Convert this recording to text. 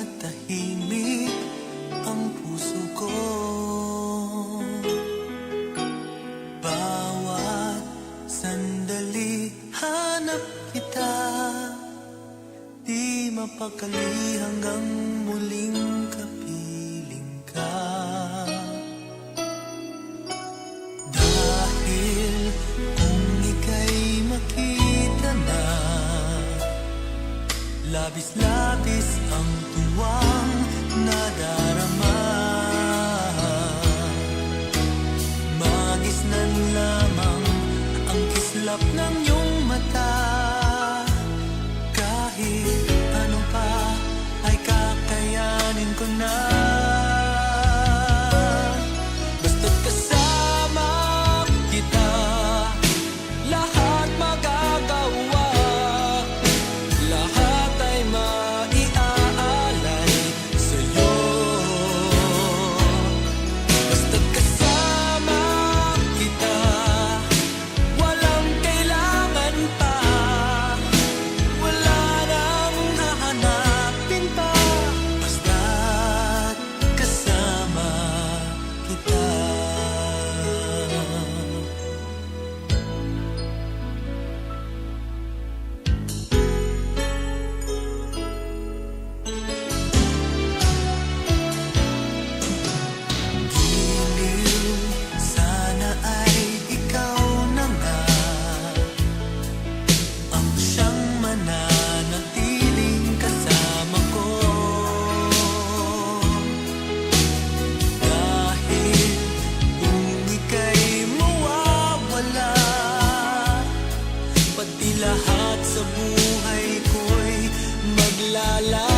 matahimik ang puso ko. Bawat sandali hanap kita, di mapakali hanggang muling kapiling ka. Dahil kung ika'y makita na, labis-labis ang tuwang nadarama. Magisnan lamang ang kislap ng iyong mata. Kahit ano pa ay kakayanin ko na. Basta't kasama kita, lahat magagawa. Lahat ay maiaalay sa'yo. Basta't kasama kita, walang kailangan pa. Wala nang hahanapin pa. Basta't kasama kita. Giliw, sana ay ikaw na nga ang siyang mananatiling kasama ko. Dahil kung ika'y mawawala, pati lahat sa buhay ko'y maglala.